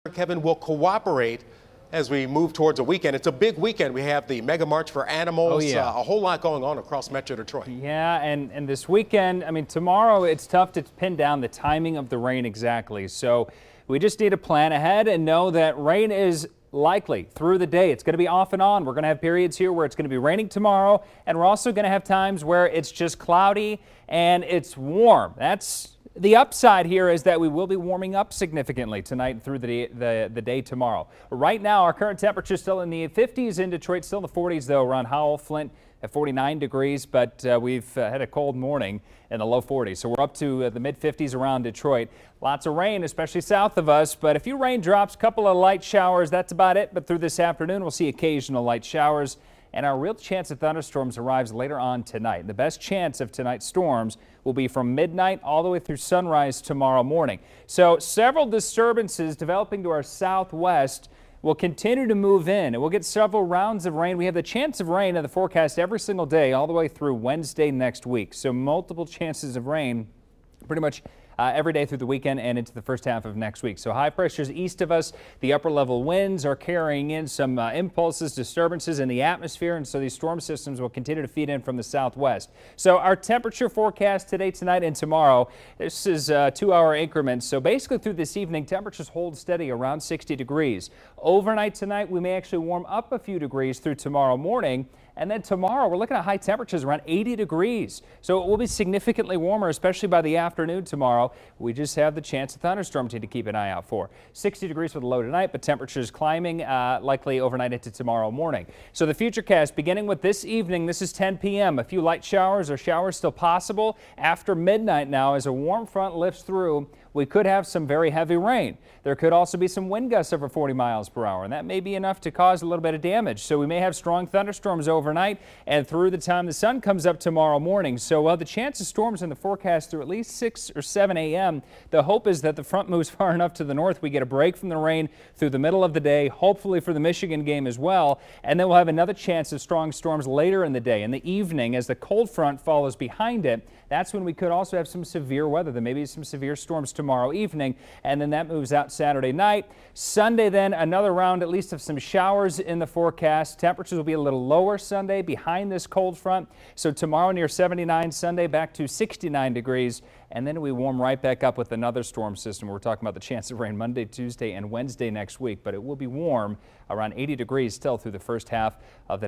Kevin, will cooperate as we move towards a weekend. It's a big weekend. We have the Mega March for Animals, a whole lot going on across Metro Detroit. Yeah, and this weekend, I mean, tomorrow it's tough to pin down the timing of the rain exactly. So we just need to plan ahead and know that rain is likely through the day. It's going to be off and on. We're going to have periods here where it's going to be raining tomorrow, and we're also going to have times where it's just cloudy and it's warm. That's the upside here, is that we will be warming up significantly tonight and through the day tomorrow. Right now, our current temperature is still in the 50s in Detroit, still in the 40s though around Howell, Flint at 49 degrees, but we've had a cold morning in the low 40s. So we're up to the mid 50s around Detroit. Lots of rain, especially south of us, but a few raindrops, couple of light showers, that's about it. But through this afternoon, we'll see occasional light showers. And our real chance of thunderstorms arrives later on tonight. The best chance of tonight's storms will be from midnight all the way through sunrise tomorrow morning. So several disturbances developing to our southwest will continue to move in, and we'll get several rounds of rain. We have the chance of rain in the forecast every single day all the way through Wednesday next week. So multiple chances of rain pretty much every day through the weekend and into the first half of next week. So high pressures east of us, the upper level winds are carrying in some impulses, disturbances in the atmosphere, and so these storm systems will continue to feed in from the southwest. So our temperature forecast today, tonight, and tomorrow, this is 2-hour increments. So basically through this evening, temperatures hold steady around 60 degrees. Overnight tonight, we may actually warm up a few degrees through tomorrow morning. And then tomorrow, we're looking at high temperatures around 80 degrees. So it will be significantly warmer, especially by the afternoon tomorrow. We just have the chance of thunderstorms to keep an eye out for. 60 degrees for the low tonight, but temperatures climbing likely overnight into tomorrow morning. So the futurecast beginning with this evening, this is 10 p.m. A few light showers or showers still possible after midnight now as a warm front lifts through. We could have some very heavy rain. There could also be some wind gusts over 40 miles per hour, and that may be enough to cause a little bit of damage. So we may have strong thunderstorms overnight and through the time the sun comes up tomorrow morning. So the chance of storms in the forecast through at least 6 or 7 a.m. The hope is that the front moves far enough to the north. We get a break from the rain through the middle of the day, hopefully for the Michigan game as well. And then we'll have another chance of strong storms later in the day. In the evening, as the cold front follows behind it, that's when we could also have some severe weather. There may be some severe storms tomorrow evening, and then that moves out Saturday night. Sunday then, another round at least of some showers in the forecast. Temperatures will be a little lower Sunday behind this cold front. So tomorrow near 79, Sunday back to 69 degrees. And then we warm right back up with another storm system. We're talking about the chance of rain Monday, Tuesday, and Wednesday next week, but it will be warm around 80 degrees still through the first half of the next